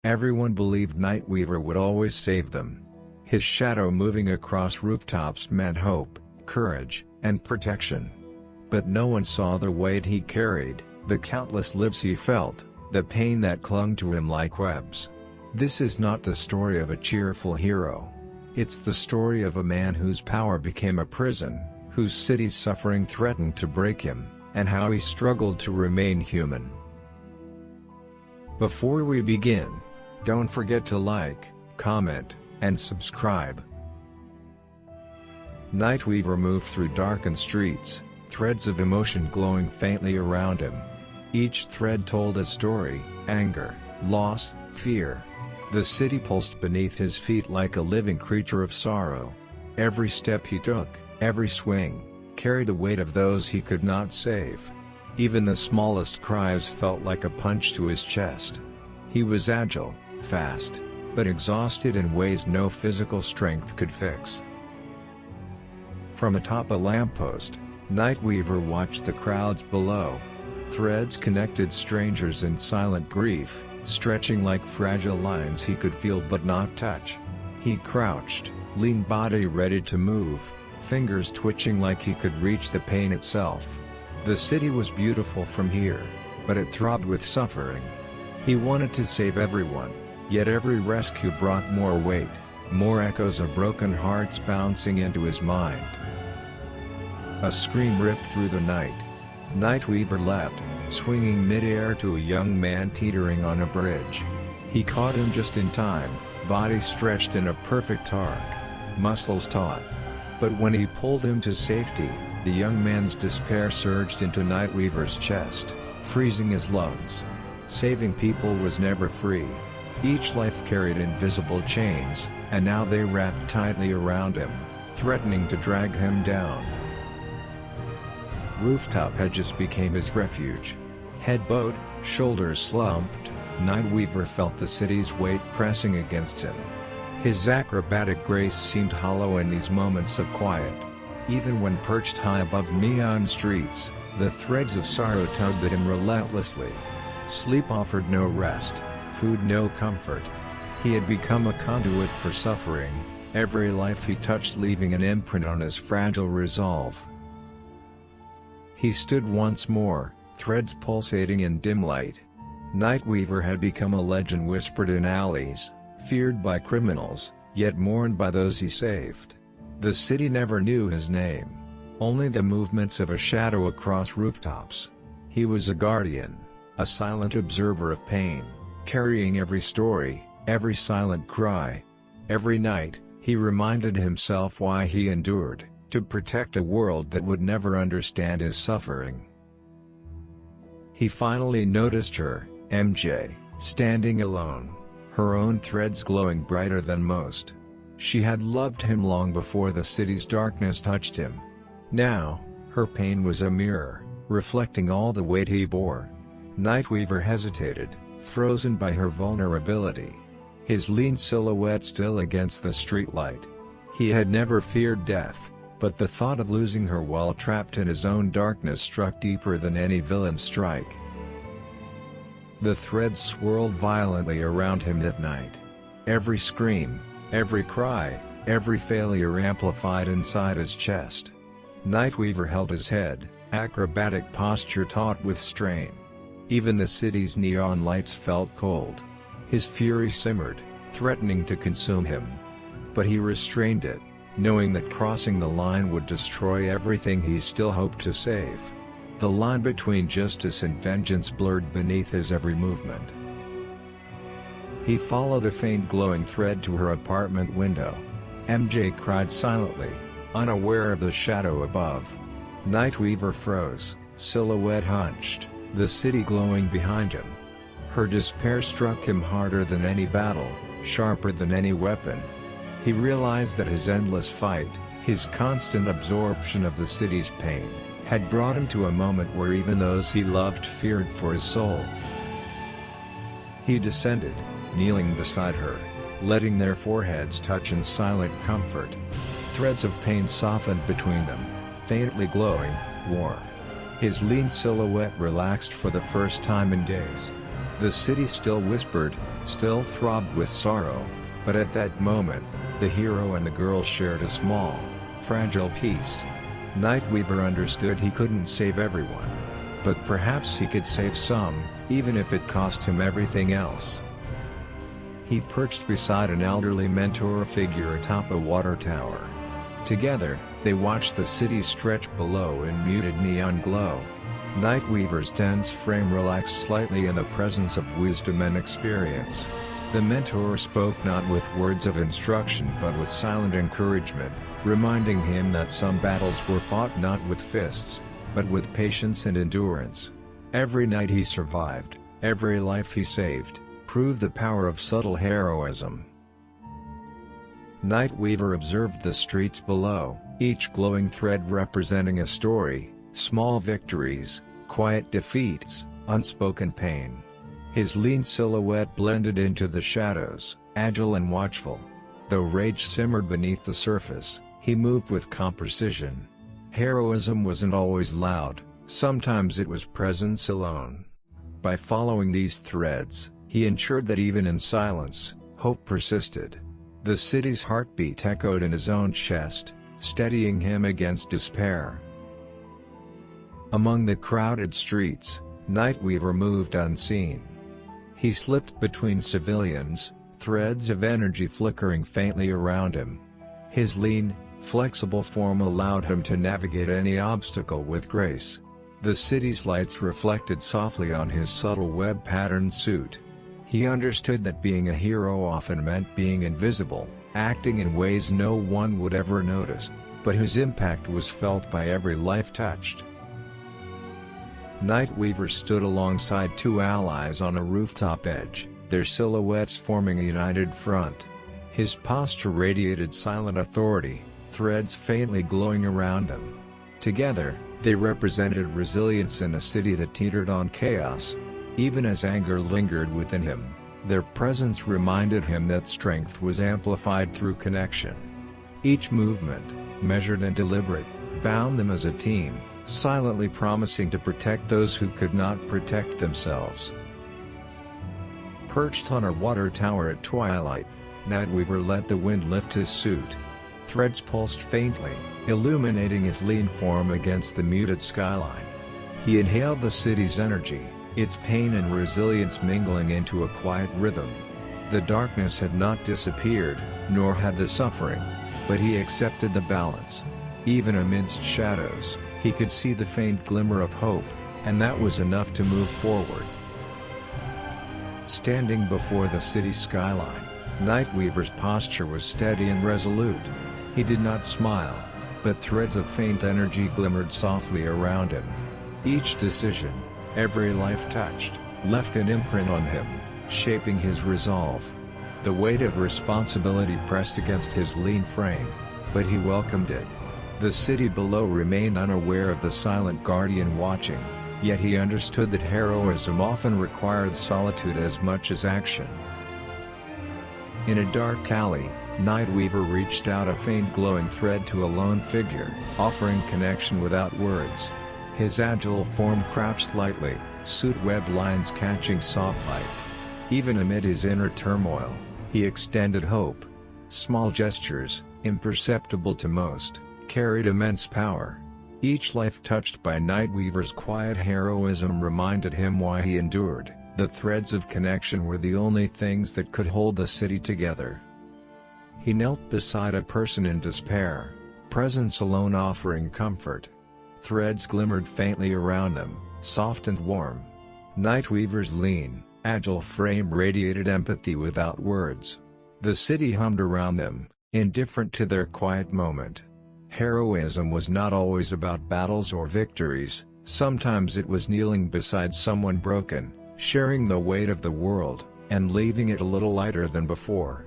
Everyone believed NightWeaver would always save them. His shadow moving across rooftops meant hope, courage, and protection. But no one saw the weight he carried, the countless lives he felt, the pain that clung to him like webs. This is not the story of a cheerful hero. It's the story of a man whose power became a prison, whose city's suffering threatened to break him, and how he struggled to remain human. Before we begin, don't forget to like, comment, and subscribe. NightWeaver moved through darkened streets, threads of emotion glowing faintly around him. Each thread told a story: anger, loss, fear. The city pulsed beneath his feet like a living creature of sorrow. Every step he took, every swing, carried the weight of those he could not save. Even the smallest cries felt like a punch to his chest. He was agile, fast, but exhausted in ways no physical strength could fix. From atop a lamppost, NightWeaver watched the crowds below. Threads connected strangers in silent grief, stretching like fragile lines he could feel but not touch. He crouched, lean body ready to move, fingers twitching like he could reach the pain itself. The city was beautiful from here, but it throbbed with suffering. He wanted to save everyone, yet every rescue brought more weight, more echoes of broken hearts bouncing into his mind. A scream ripped through the night. NightWeaver leapt, swinging mid-air to a young man teetering on a bridge. He caught him just in time, body stretched in a perfect arc, muscles taut. But when he pulled him to safety, the young man's despair surged into NightWeaver's chest, freezing his lungs. Saving people was never free. Each life carried invisible chains, and now they wrapped tightly around him, threatening to drag him down. Rooftop hedges became his refuge. Head bowed, shoulders slumped, NightWeaver felt the city's weight pressing against him. His acrobatic grace seemed hollow in these moments of quiet. Even when perched high above neon streets, the threads of sorrow tugged at him relentlessly. Sleep offered no rest, food no comfort. He had become a conduit for suffering, every life he touched leaving an imprint on his fragile resolve. He stood once more, threads pulsating in dim light. NightWeaver had become a legend whispered in alleys, feared by criminals, yet mourned by those he saved. The city never knew his name, only the movements of a shadow across rooftops. He was a guardian, a silent observer of pain, carrying every story, every silent cry. Every night, he reminded himself why he endured, to protect a world that would never understand his suffering. He finally noticed her, MJ, standing alone, her own threads glowing brighter than most. She had loved him long before the city's darkness touched him. Now, her pain was a mirror, reflecting all the weight he bore. NightWeaver hesitated, frozen by her vulnerability. His lean silhouette still against the streetlight. He had never feared death, but the thought of losing her while trapped in his own darkness struck deeper than any villain's strike. The threads swirled violently around him that night. Every scream, every cry, every failure amplified inside his chest. NightWeaver held his head, acrobatic posture taut with strain. Even the city's neon lights felt cold. His fury simmered, threatening to consume him. But he restrained it, knowing that crossing the line would destroy everything he still hoped to save. The line between justice and vengeance blurred beneath his every movement. He followed a faint glowing thread to her apartment window. MJ cried silently, unaware of the shadow above. NightWeaver froze, silhouette hunched, the city glowing behind him. Her despair struck him harder than any battle, sharper than any weapon. He realized that his endless fight, his constant absorption of the city's pain, had brought him to a moment where even those he loved feared for his soul. He descended, kneeling beside her, letting their foreheads touch in silent comfort. Threads of pain softened between them, faintly glowing, warm. His lean silhouette relaxed for the first time in days. The city still whispered, still throbbed with sorrow, but at that moment, the hero and the girl shared a small, fragile peace. NightWeaver understood he couldn't save everyone. But perhaps he could save some, even if it cost him everything else. He perched beside an elderly mentor figure atop a water tower. Together, they watched the city stretch below in muted neon glow. NightWeaver's tense frame relaxed slightly in the presence of wisdom and experience. The mentor spoke not with words of instruction but with silent encouragement, reminding him that some battles were fought not with fists, but with patience and endurance. Every night he survived, every life he saved, proved the power of subtle heroism. NightWeaver observed the streets below, each glowing thread representing a story, small victories, quiet defeats, unspoken pain. His lean silhouette blended into the shadows, agile and watchful. Though rage simmered beneath the surface, he moved with calm precision. Heroism wasn't always loud, sometimes it was presence alone. By following these threads, he ensured that even in silence, hope persisted. The city's heartbeat echoed in his own chest, steadying him against despair. Among the crowded streets, NightWeaver moved unseen. He slipped between civilians, threads of energy flickering faintly around him. His lean, flexible form allowed him to navigate any obstacle with grace. The city's lights reflected softly on his subtle web-patterned suit. He understood that being a hero often meant being invisible, acting in ways no one would ever notice, but whose impact was felt by every life touched. NightWeaver stood alongside two allies on a rooftop edge, their silhouettes forming a united front. His posture radiated silent authority, threads faintly glowing around them. Together, they represented resilience in a city that teetered on chaos. Even as anger lingered within him, their presence reminded him that strength was amplified through connection. Each movement, measured and deliberate, bound them as a team, silently promising to protect those who could not protect themselves. Perched on a water tower at twilight, NightWeaver let the wind lift his suit. Threads pulsed faintly, illuminating his lean form against the muted skyline. He inhaled the city's energy, its pain and resilience mingling into a quiet rhythm. The darkness had not disappeared, nor had the suffering, but he accepted the balance. Even amidst shadows, he could see the faint glimmer of hope, and that was enough to move forward. Standing before the city skyline, NightWeaver's posture was steady and resolute. He did not smile, but threads of faint energy glimmered softly around him. Each decision, every life touched, left an imprint on him, shaping his resolve. The weight of responsibility pressed against his lean frame, but he welcomed it. The city below remained unaware of the silent guardian watching, yet he understood that heroism often required solitude as much as action. In a dark alley, NightWeaver reached out a faint glowing thread to a lone figure, offering connection without words. His agile form crouched lightly, suit web lines catching soft light. Even amid his inner turmoil, he extended hope. Small gestures, imperceptible to most, carried immense power. Each life touched by NightWeaver's quiet heroism reminded him why he endured. The threads of connection were the only things that could hold the city together. He knelt beside a person in despair, presence alone offering comfort. Threads glimmered faintly around them, soft and warm. NightWeaver's lean, agile frame radiated empathy without words. The city hummed around them, indifferent to their quiet moment. Heroism was not always about battles or victories, sometimes it was kneeling beside someone broken, sharing the weight of the world, and leaving it a little lighter than before.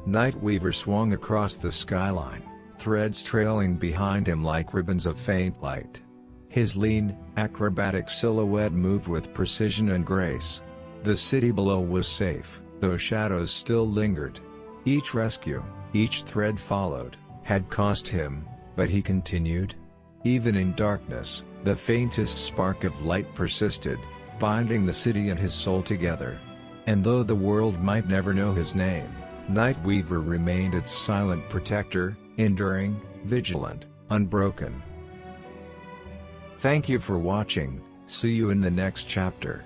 NightWeaver swung across the skyline, threads trailing behind him like ribbons of faint light. His lean, acrobatic silhouette moved with precision and grace. The city below was safe, though shadows still lingered. Each rescue, each thread followed, had cost him, but he continued. Even in darkness, the faintest spark of light persisted, binding the city and his soul together. And though the world might never know his name, NightWeaver remained its silent protector, enduring, vigilant, unbroken. Thank you for watching, see you in the next chapter.